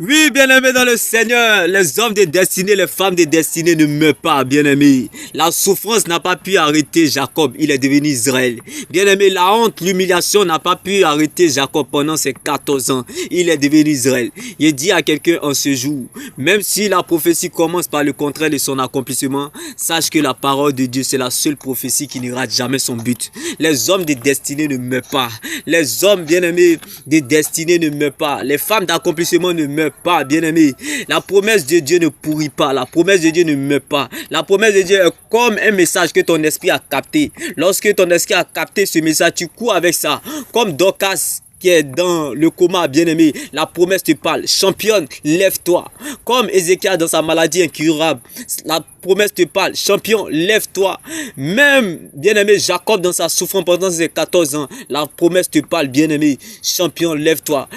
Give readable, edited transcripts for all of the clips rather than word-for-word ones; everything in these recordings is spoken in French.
Oui, bien-aimés dans le Seigneur, les hommes de destinée, les femmes de destinée ne meurent pas, bien-aimés. La souffrance n'a pas pu arrêter Jacob, il est devenu Israël. Bien-aimés, la honte, l'humiliation n'a pas pu arrêter Jacob pendant ses 14 ans, il est devenu Israël. Il dit à quelqu'un en ce jour, même si la prophétie commence par le contraire de son accomplissement, sache que la parole de Dieu, c'est la seule prophétie qui ne rate jamais son but. Les hommes de destinée ne meurent pas. Les hommes, bien-aimés, de destinée ne meurent pas. Les femmes d'accomplissement ne meurent pas, bien-aimé. La promesse de Dieu ne pourrit pas. La promesse de Dieu ne meurt pas. La promesse de Dieu est comme un message que ton esprit a capté. Lorsque ton esprit a capté ce message, tu cours avec ça. Comme Dorcas qui est dans le coma, bien-aimé, la promesse te parle. Championne, lève-toi. Comme Ézéchiel dans sa maladie incurable, la promesse te parle. Champion, lève-toi. Même, bien-aimé, Jacob dans sa souffrance pendant ses 14 ans, la promesse te parle, bien-aimé. Champion, lève-toi.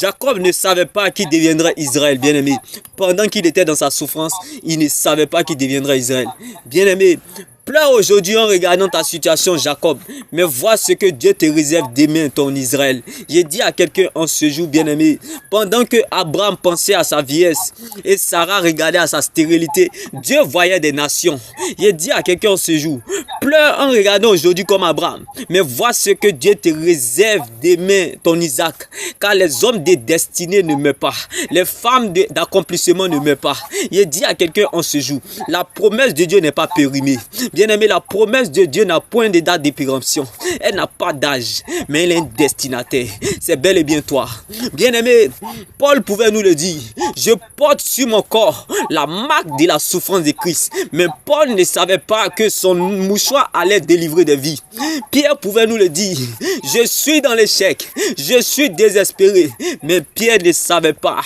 Jacob ne savait pas qui deviendrait Israël, bien-aimé. Pendant qu'il était dans sa souffrance, il ne savait pas qui deviendrait Israël. Bien-aimé, pleure aujourd'hui en regardant ta situation, Jacob, mais vois ce que Dieu te réserve demain, ton Israël. J'ai dit à quelqu'un en ce jour, bien-aimé, pendant que Abraham pensait à sa vieillesse et Sarah regardait à sa stérilité, Dieu voyait des nations. J'ai dit à quelqu'un en ce jour, pleure en regardant aujourd'hui comme Abraham, mais vois ce que Dieu te réserve demain, ton Isaac, car les hommes de destinée ne meurent pas, les femmes d'accomplissement ne meurent pas. J'ai dit à quelqu'un en ce jour, la promesse de Dieu n'est pas périmée. Bien-aimé, la promesse de Dieu n'a point de date de péremption. Elle n'a pas d'âge, mais elle est un destinataire. C'est bel et bien toi. Bien-aimé, Paul pouvait nous le dire. Je porte sur mon corps la marque de la souffrance de Christ. Mais Paul ne savait pas que son mouchoir allait délivrer des vies. Pierre pouvait nous le dire. Je suis dans l'échec. Je suis désespéré. Mais Pierre ne savait pas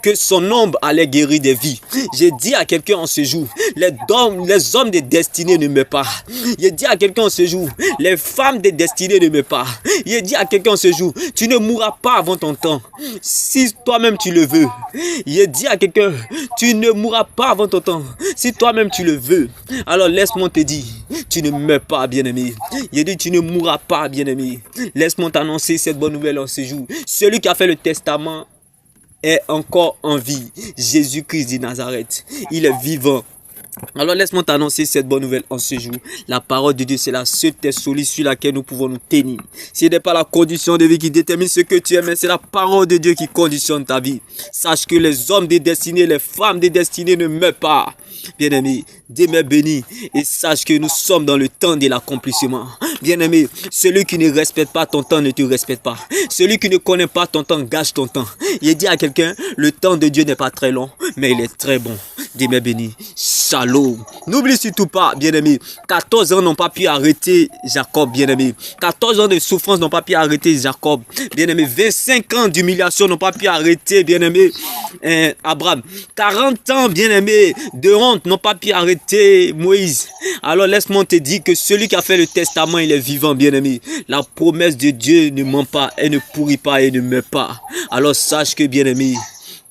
que son ombre allait guérir des vies. J'ai dit à quelqu'un en ce jour, les hommes de destinée ne meurent pas. Il dit à quelqu'un ce jour, les femmes de destinée ne meurent pas. Il dit à quelqu'un ce jour, tu ne mourras pas avant ton temps. Si toi-même tu le veux. Il dit à quelqu'un, tu ne mourras pas avant ton temps. Si toi-même tu le veux. Alors laisse-moi te dire, tu ne meurs pas, bien-aimé. Il dit, tu ne mourras pas, bien-aimé. Laisse-moi t'annoncer cette bonne nouvelle en ce jour. Celui qui a fait le testament est encore en vie. Jésus-Christ de Nazareth. Il est vivant. Alors laisse-moi t'annoncer cette bonne nouvelle en ce jour. La parole de Dieu, c'est la seule terre solide sur laquelle nous pouvons nous tenir. Ce n'est pas la condition de vie qui détermine ce que tu es, mais c'est la parole de Dieu qui conditionne ta vie. Sache que les hommes des destinées, les femmes des destinées ne meurent pas. Bien-aimé, demeure béni et sache que nous sommes dans le temps de l'accomplissement. Bien-aimé, celui qui ne respecte pas ton temps ne te respecte pas. Celui qui ne connaît pas ton temps gâche ton temps. Il dit à quelqu'un, le temps de Dieu n'est pas très long, mais il est très bon. Demeure béni. Shalom. N'oublie surtout pas, bien-aimé, 14 ans n'ont pas pu arrêter Jacob, bien-aimé. 14 ans de souffrance n'ont pas pu arrêter Jacob, bien-aimé. 25 ans d'humiliation n'ont pas pu arrêter, bien-aimé, Abraham. 40 ans, bien-aimé, de honte n'ont pas pu arrêter Moïse. Alors laisse-moi te dire que celui qui a fait le testament, il est vivant, bien-aimé. La promesse de Dieu ne ment pas, elle ne pourrit pas, elle ne meurt pas. Alors sache que, bien-aimé,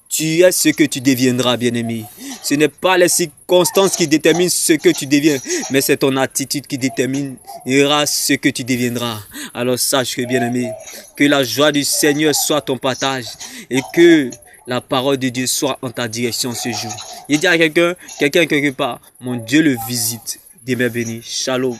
tu es ce que tu deviendras, bien-aimé. Ce n'est pas les circonstances qui déterminent ce que tu deviens, mais c'est ton attitude qui déterminera ce que tu deviendras. Alors sache que, bien-aimé, que la joie du Seigneur soit ton partage et que la parole de Dieu soit en ta direction ce jour. Il dit à quelqu'un quelque part, mon Dieu le visite. Demeure béni. Shalom.